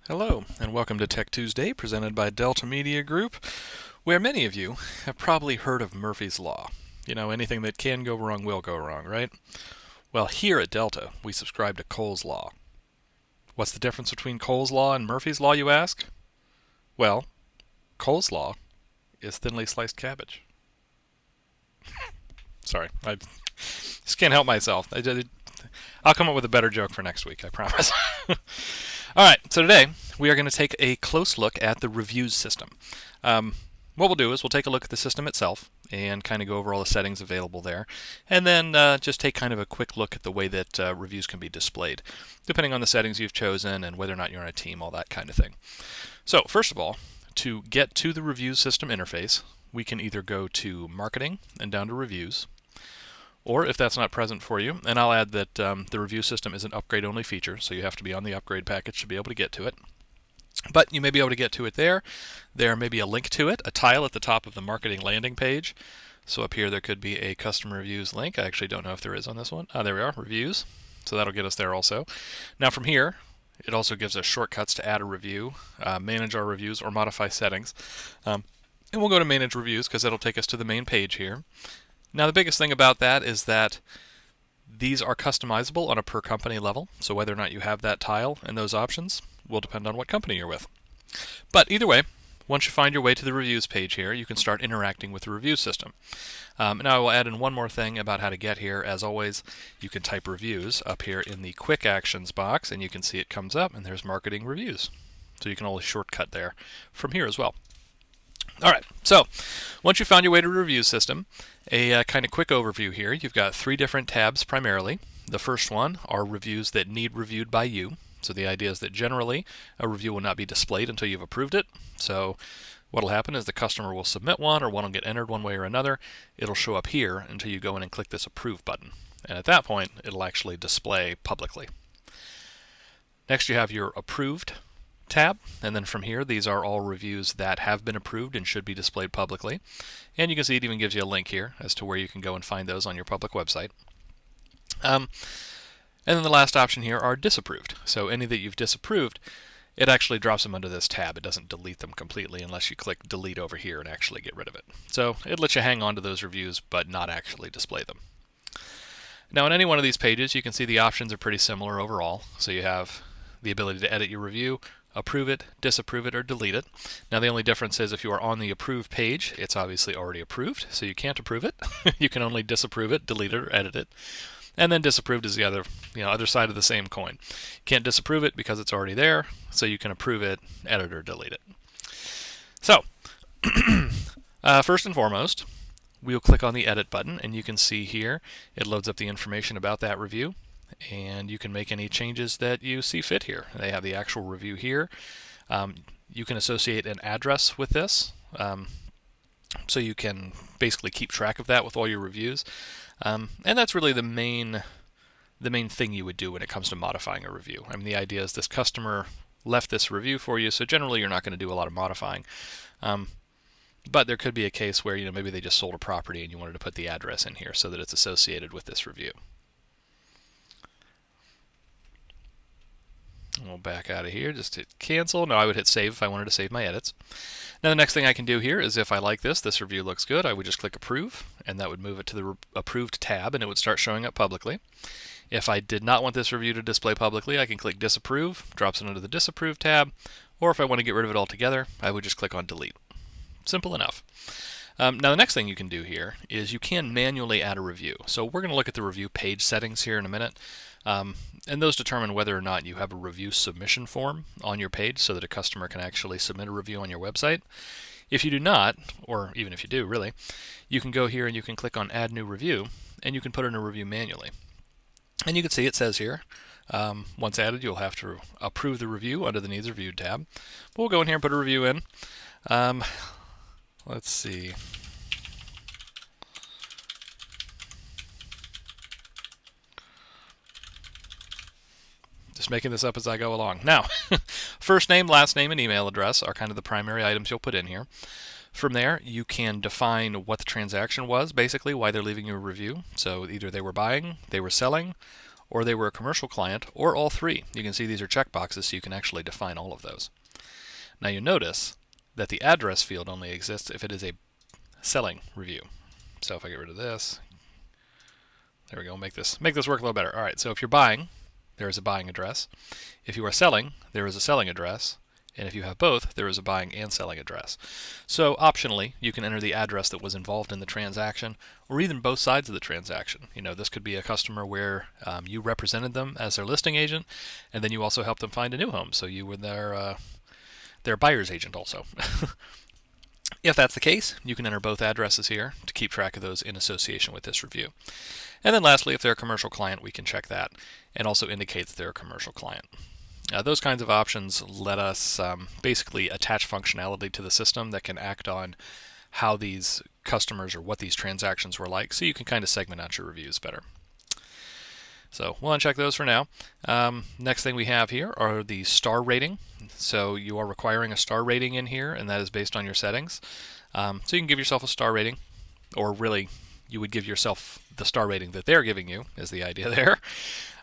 Hello, and welcome to Tech Tuesday, presented by Delta Media Group, where many of you have probably heard of Murphy's Law. You know, anything that can go wrong will go wrong, right? Well, here at Delta, we subscribe to Cole's Law. What's the difference between Cole's Law and Murphy's Law, you ask? Well, Cole's Law is thinly sliced cabbage. Sorry, I just can't help myself. I'll come up with a better joke for next week, I promise. All right, so today we are going to take a close look at the reviews system. What we'll do is we'll take a look at the system itself and kind of go over all the settings available there, and then just take kind of a quick look at the way that reviews can be displayed, depending on the settings you've chosen and whether or not you're on a team, all that kind of thing. So first of all, to get to the reviews system interface, we can either go to Marketing and down to Reviews, or if that's not present for you, and I'll add that the review system is an upgrade-only feature, so you have to be on the upgrade package to be able to get to it. But you may be able to get to it there. There may be a link to it, a tile at the top of the marketing landing page. So up here there could be a custom reviews link. I actually don't know if there is on this one. There we are, reviews. So that'll get us there also. Now from here, it also gives us shortcuts to add a review, manage our reviews, or modify settings. And we'll go to manage reviews because that'll take us to the main page here. Now the biggest thing about that is that these are customizable on a per company level, so whether or not you have that tile and those options will depend on what company you're with. But either way, once you find your way to the reviews page here, you can start interacting with the review system. Now I will add in one more thing about how to get here. As always, you can type reviews up here in the quick actions box, and you can see it comes up, and there's marketing reviews. So you can always shortcut there from here as well. All right, so once you found your way to the review system, a kind of quick overview here. You've got 3 different tabs primarily. The first one are reviews that need reviewed by you. So the idea is that generally a review will not be displayed until you've approved it. So what will happen is the customer will submit one, or one will get entered one way or another. It'll show up here until you go in and click this approve button. And at that point, it'll actually display publicly. Next, you have your approved tab, and then from here these are all reviews that have been approved and should be displayed publicly, and you can see it even gives you a link here as to where you can go and find those on your public website. And then the last option here are disapproved. So any that you've disapproved, it actually drops them under this tab. It doesn't delete them completely unless you click delete over here and actually get rid of it. So it lets you hang on to those reviews but not actually display them. Now on any one of these pages you can see the options are pretty similar overall. So you have the ability to edit your review, approve it, disapprove it, or delete it. Now the only difference is if you are on the approved page, it's obviously already approved, so you can't approve it. You can only disapprove it, delete it, or edit it. And then disapproved is the other side of the same coin. You can't disapprove it because it's already there, so you can approve it, edit, or delete it. So, first and foremost, we'll click on the edit button, and you can see here it loads up the information about that review. And you can make any changes that you see fit here. They have the actual review here. You can associate an address with this, so you can basically keep track of that with all your reviews. And that's really the main thing you would do when it comes to modifying a review. I mean, the idea is this customer left this review for you, so generally you're not going to do a lot of modifying. But there could be a case where maybe they just sold a property and you wanted to put the address in here so that it's associated with this review. We'll back out of here, just hit cancel. No, I would hit save if I wanted to save my edits. Now the next thing I can do here is if I like this review looks good, I would just click approve, and that would move it to the approved tab, and it would start showing up publicly. If I did not want this review to display publicly, I can click disapprove, drops it under the disapprove tab, or if I want to get rid of it altogether, I would just click on delete. Simple enough. Now the next thing you can do here is you can manually add a review. So we're going to look at the review page settings here in a minute. And those determine whether or not you have a review submission form on your page so that a customer can actually submit a review on your website. If you do not, or even if you do really, you can go here and you can click on add new review, and you can put in a review manually. And you can see it says here, once added you'll have to approve the review under the needs reviewed tab. But we'll go in here and put a review in. Let's see. Just making this up as I go along. Now, first name, last name, and email address are kind of the primary items you'll put in here. From there, you can define what the transaction was, basically why they're leaving you a review. So either they were buying, they were selling, or they were a commercial client, or all three. You can see these are checkboxes, so you can actually define all of those. Now you notice that the address field only exists if it is a selling review. So if I get rid of this, there we go, make this work a little better. All right, so if you're buying, there is a buying address. If you are selling, there is a selling address. And if you have both, there is a buying and selling address. So optionally, you can enter the address that was involved in the transaction, or even both sides of the transaction. You know, this could be a customer where you represented them as their listing agent, and then you also helped them find a new home, so you were their buyer's agent also. If that's the case, you can enter both addresses here to keep track of those in association with this review. And then lastly, if they're a commercial client, we can check that and also indicate that they're a commercial client. Those kinds of options let us basically attach functionality to the system that can act on how these customers or what these transactions were like, so you can kind of segment out your reviews better. So we'll uncheck those for now. Next thing we have here are the star rating. So you are requiring a star rating in here, and that is based on your settings. So you can give yourself a star rating, or really you would give yourself the star rating that they're giving you, is the idea there.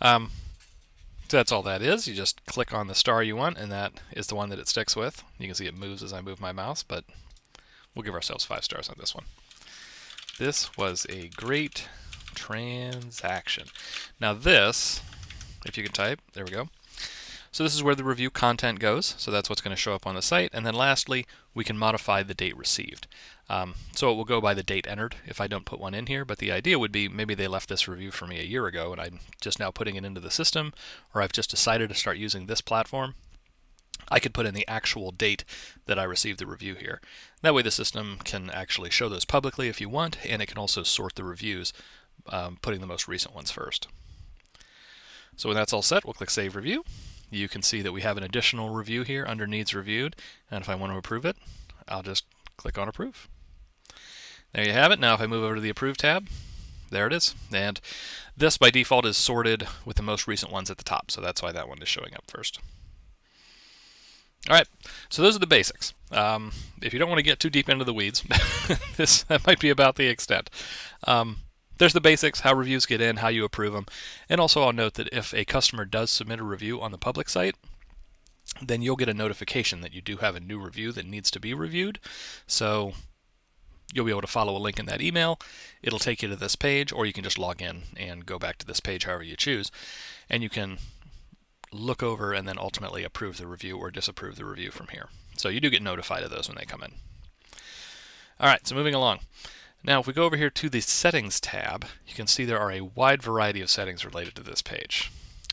So that's all that is. You just click on the star you want, and that is the one that it sticks with. You can see it moves as I move my mouse, but we'll give ourselves 5 stars on this one. This was a great transaction. Now this, if you can type, there we go. So this is where the review content goes. So that's what's going to show up on the site. And then lastly, we can modify the date received. So it will go by the date entered if I don't put one in here. But the idea would be maybe they left this review for me a year ago and I'm just now putting it into the system, or I've just decided to start using this platform. I could put in the actual date that I received the review here. That way the system can actually show those publicly if you want, and it can also sort the reviews, putting the most recent ones first. So when that's all set, we'll click Save Review. You can see that we have an additional review here under Needs Reviewed, and if I want to approve it, I'll just click on Approve. There you have it. Now if I move over to the Approve tab, there it is. And this by default is sorted with the most recent ones at the top, so that's why that one is showing up first. All right, so those are the basics. If you don't want to get too deep into the weeds, that might be about the extent. There's the basics, how reviews get in, how you approve them. And also I'll note that if a customer does submit a review on the public site, then you'll get a notification that you do have a new review that needs to be reviewed. So you'll be able to follow a link in that email. It'll take you to this page, or you can just log in and go back to this page however you choose. And you can look over and then ultimately approve the review or disapprove the review from here. So you do get notified of those when they come in. All right, so moving along. Now if we go over here to the Settings tab, you can see there are a wide variety of settings related to this page.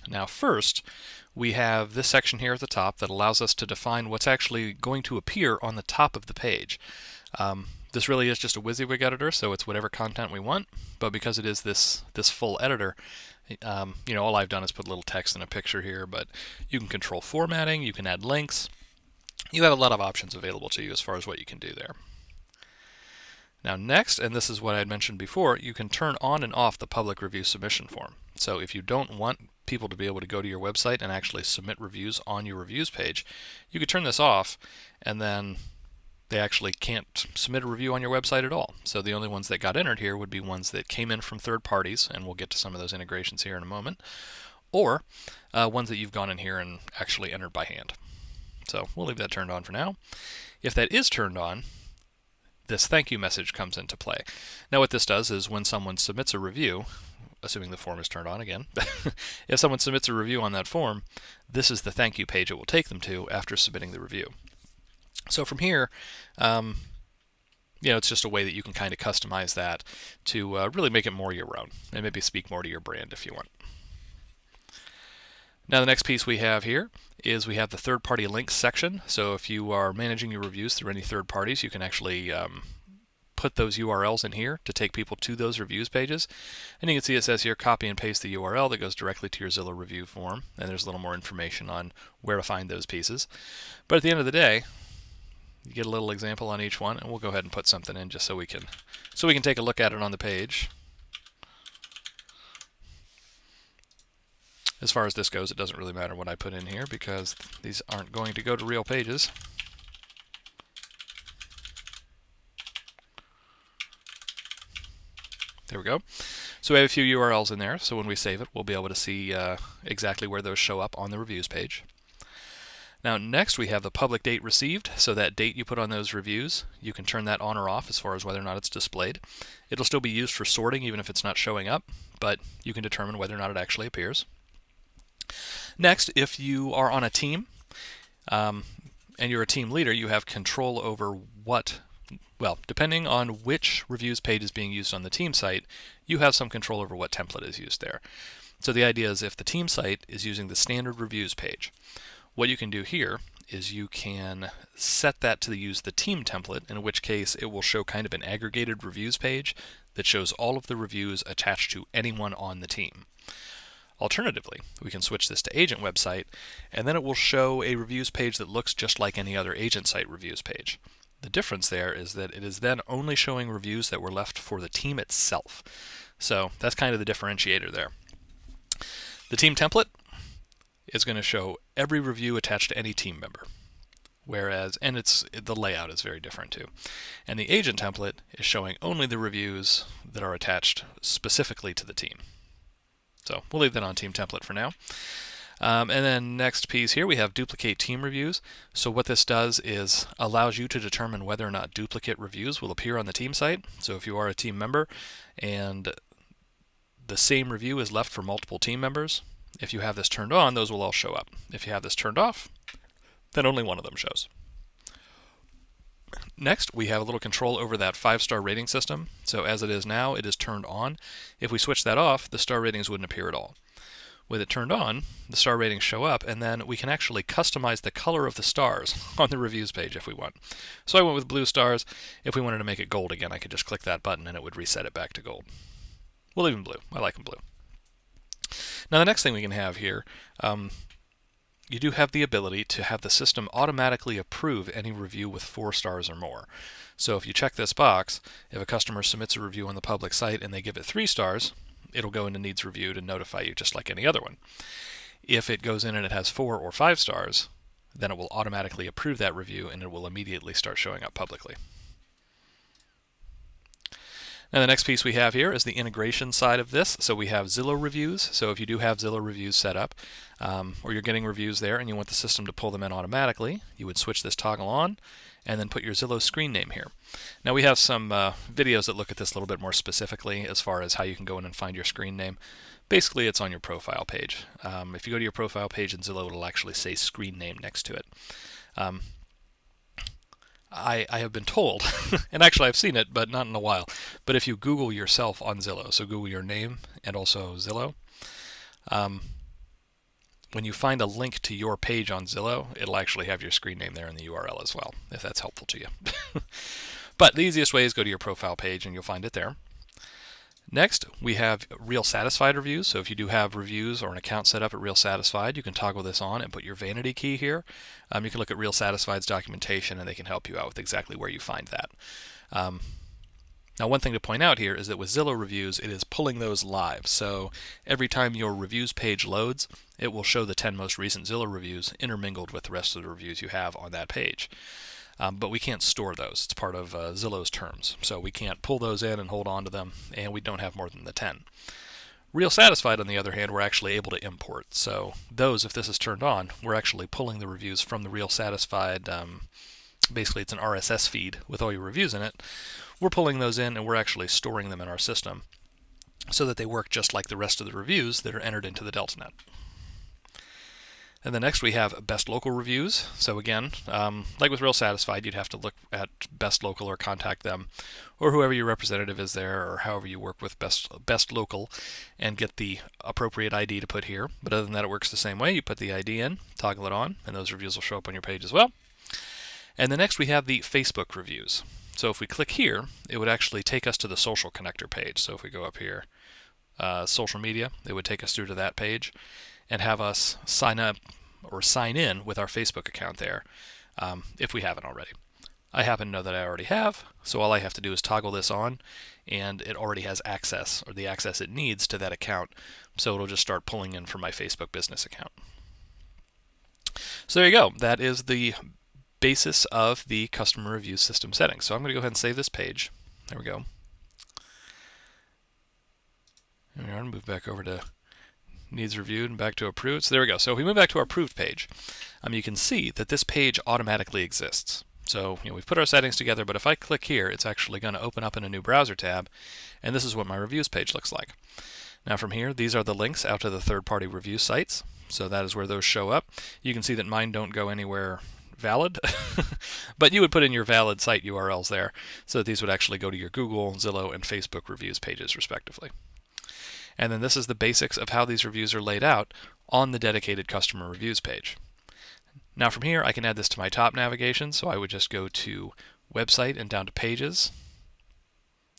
Now first, we have this section here at the top that allows us to define what's actually going to appear on the top of the page. This really is just a WYSIWYG editor, so it's whatever content we want, but because it is this full editor, all I've done is put a little text and a picture here, but you can control formatting, you can add links. You have a lot of options available to you as far as what you can do there. Now next, and this is what I had mentioned before, you can turn on and off the public review submission form. So if you don't want people to be able to go to your website and actually submit reviews on your reviews page, you could turn this off, and then they actually can't submit a review on your website at all. So the only ones that got entered here would be ones that came in from third parties, and we'll get to some of those integrations here in a moment, or ones that you've gone in here and actually entered by hand. So we'll leave that turned on for now. If that is turned on, this thank you message comes into play. Now what this does is when someone submits a review, assuming the form is turned on again, if someone submits a review on that form, this is the thank you page it will take them to after submitting the review. So from here, it's just a way that you can kind of customize that to really make it more your own and maybe speak more to your brand if you want. Now the next piece we have here is we have the third-party links section. So if you are managing your reviews through any third parties, you can actually put those URLs in here to take people to those reviews pages. And you can see it says here, copy and paste the URL that goes directly to your Zillow review form. And there's a little more information on where to find those pieces. But at the end of the day, you get a little example on each one, and we'll go ahead and put something in just so we can take a look at it on the page. As far as this goes, it doesn't really matter what I put in here because these aren't going to go to real pages. There we go. So we have a few URLs in there, so when we save it, we'll be able to see exactly where those show up on the reviews page. Now next we have the public date received, so that date you put on those reviews, you can turn that on or off as far as whether or not it's displayed. It'll still be used for sorting even if it's not showing up, but you can determine whether or not it actually appears. Next, if you are on a team and you're a team leader, you have control over depending on which reviews page is being used on the team site, you have some control over what template is used there. So the idea is if the team site is using the standard reviews page, what you can do here is you can set that to use the team template, in which case it will show kind of an aggregated reviews page that shows all of the reviews attached to anyone on the team. Alternatively, we can switch this to agent website, and then it will show a reviews page that looks just like any other agent site reviews page. The difference there is that it is then only showing reviews that were left for the team itself. So that's kind of the differentiator there. The team template is going to show every review attached to any team member, and the layout is very different too. And the agent template is showing only the reviews that are attached specifically to the team. So we'll leave that on team template for now. And then next piece here we have duplicate team reviews. So what this does is allows you to determine whether or not duplicate reviews will appear on the team site. So if you are a team member and the same review is left for multiple team members, if you have this turned on, those will all show up. If you have this turned off, then only one of them shows. Next, we have a little control over that 5-star rating system. So as it is now, it is turned on. If we switch that off, the star ratings wouldn't appear at all. With it turned on, the star ratings show up, and then we can actually customize the color of the stars on the reviews page if we want. So I went with blue stars. If we wanted to make it gold again, I could just click that button and it would reset it back to gold. We'll leave them blue. I like them blue. Now the next thing we can have here, you do have the ability to have the system automatically approve any review with 4 stars or more. So if you check this box, if a customer submits a review on the public site and they give it 3 stars, it'll go into needs reviewed and notify you just like any other one. If it goes in and it has 4 or 5 stars, then it will automatically approve that review and it will immediately start showing up publicly. Now the next piece we have here is the integration side of this. So we have Zillow reviews. So if you do have Zillow reviews set up, or you're getting reviews there and you want the system to pull them in automatically, you would switch this toggle on and then put your Zillow screen name here. Now we have some videos that look at this a little bit more specifically as far as how you can go in and find your screen name. Basically it's on your profile page. If you go to your profile page in Zillow, it'll actually say screen name next to it. I have been told, and actually I've seen it, but not in a while, but if you Google yourself on Zillow, so Google your name and also Zillow, when you find a link to your page on Zillow, it'll actually have your screen name there in the URL as well, if that's helpful to you. But the easiest way is go to your profile page and you'll find it there. Next, we have Real Satisfied reviews. So if you do have reviews or an account set up at Real Satisfied, you can toggle this on and put your vanity key here. You can look at Real Satisfied's documentation and they can help you out with exactly where you find that. Now one thing to point out here is that with Zillow reviews, it is pulling those live. So every time your reviews page loads, it will show the 10 most recent Zillow reviews intermingled with the rest of the reviews you have on that page. But we can't store those. It's part of Zillow's terms. So we can't pull those in and hold on to them, and we don't have more than the 10. Real Satisfied, on the other hand, we're actually able to import. So those, if this is turned on, we're actually pulling the reviews from the Real Satisfied. Basically, it's an RSS feed with all your reviews in it. We're pulling those in, and we're actually storing them in our system so that they work just like the rest of the reviews that are entered into the DeltaNet. And then next we have Best Local reviews. So again, like with Real Satisfied, you'd have to look at Best Local or contact them, or whoever your representative is there, or however you work with Best Local, and get the appropriate ID to put here. But other than that, it works the same way. You put the ID in, toggle it on, and those reviews will show up on your page as well. And then next we have the Facebook reviews. So if we click here, it would actually take us to the social connector page. So if we go up here, social media, it would take us through to that page and have us sign up or sign in with our Facebook account there if we haven't already. I happen to know that I already have, so all I have to do is toggle this on and it already has access, or the access it needs, to that account, so it'll just start pulling in from my Facebook business account. So there you go. That is the basis of the customer review system settings. So I'm going to go ahead and save this page. There we go. There we are. Move back over to needs reviewed and back to approved. So there we go. So if we move back to our approved page, you can see that this page automatically exists. So we've put our settings together, but if I click here, it's actually going to open up in a new browser tab, and this is what my reviews page looks like. Now from here, these are the links out to the third-party review sites. So that is where those show up. You can see that mine don't go anywhere valid, but you would put in your valid site URLs there, so that these would actually go to your Google, Zillow, and Facebook reviews pages respectively. And then this is the basics of how these reviews are laid out on the dedicated customer reviews page. Now from here, I can add this to my top navigation, so I would just go to website and down to pages,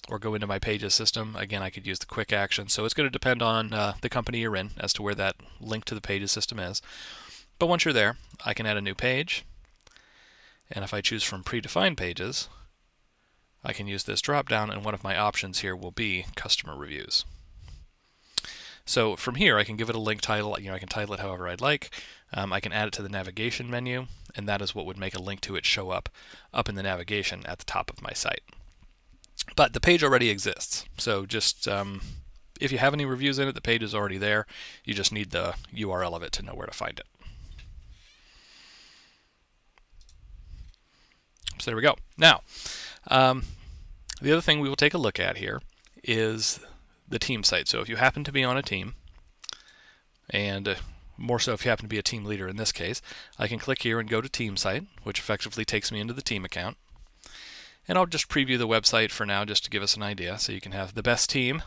or go into my pages system. Again, I could use the quick action, so it's going to depend on the company you're in as to where that link to the pages system is. But once you're there, I can add a new page, and if I choose from predefined pages, I can use this drop down, and one of my options here will be customer reviews. So from here, I can give it a link title. I can title it however I'd like. I can add it to the navigation menu, and that is what would make a link to it show up in the navigation at the top of my site. But the page already exists, so just if you have any reviews in it, the page is already there. You just need the URL of it to know where to find it. So there we go. Now, the other thing we will take a look at here is the team site. So if you happen to be on a team, and more so if you happen to be a team leader in this case, I can click here and go to team site, which effectively takes me into the team account. And I'll just preview the website for now just to give us an idea. So you can have the best team,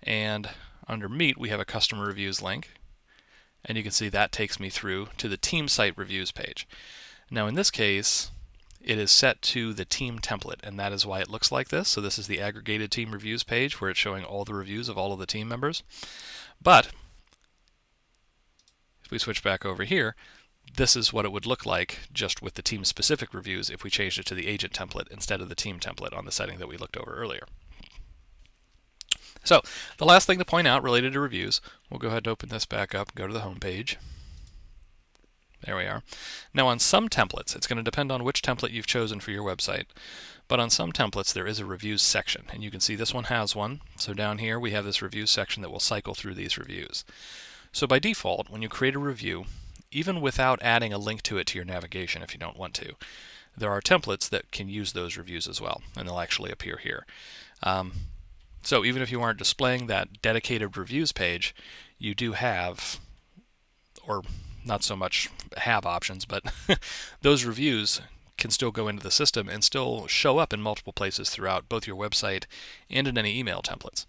and under Meet we have a customer reviews link, and you can see that takes me through to the team site reviews page. Now in this case, it is set to the team template, and that is why it looks like this. So this is the aggregated team reviews page where it's showing all the reviews of all of the team members. But if we switch back over here, this is what it would look like just with the team-specific reviews if we changed it to the agent template instead of the team template on the setting that we looked over earlier. So the last thing to point out related to reviews, we'll go ahead and open this back up and go to the home page. There we are. Now on some templates, it's going to depend on which template you've chosen for your website, but on some templates there is a reviews section, and you can see this one has one. So down here we have this reviews section that will cycle through these reviews. So by default, when you create a review, even without adding a link to it to your navigation if you don't want to, there are templates that can use those reviews as well, and they'll actually appear here. So even if you aren't displaying that dedicated reviews page, you do have, or not so much have options, but those reviews can still go into the system and still show up in multiple places throughout both your website and in any email templates.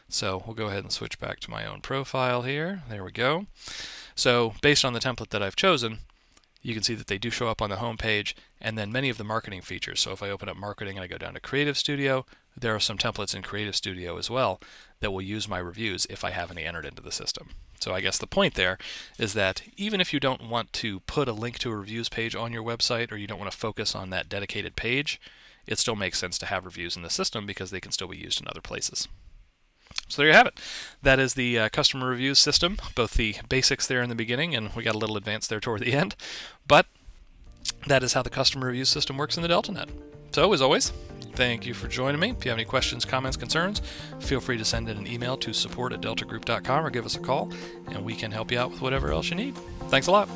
So we'll go ahead and switch back to my own profile here. There we go. So based on the template that I've chosen, you can see that they do show up on the home page, and then many of the marketing features. So if I open up marketing and I go down to Creative Studio, there are some templates in Creative Studio as well that will use my reviews if I have any entered into the system. So I guess the point there is that even if you don't want to put a link to a reviews page on your website, or you don't want to focus on that dedicated page, it still makes sense to have reviews in the system because they can still be used in other places. So there you have it. That is the customer reviews system, both the basics there in the beginning, and we got a little advanced there toward the end, but that is how the customer reviews system works in the DeltaNet. So as always, thank you for joining me. If you have any questions, comments, concerns, feel free to send in an email to support@deltagroup.com or give us a call, and we can help you out with whatever else you need. Thanks a lot.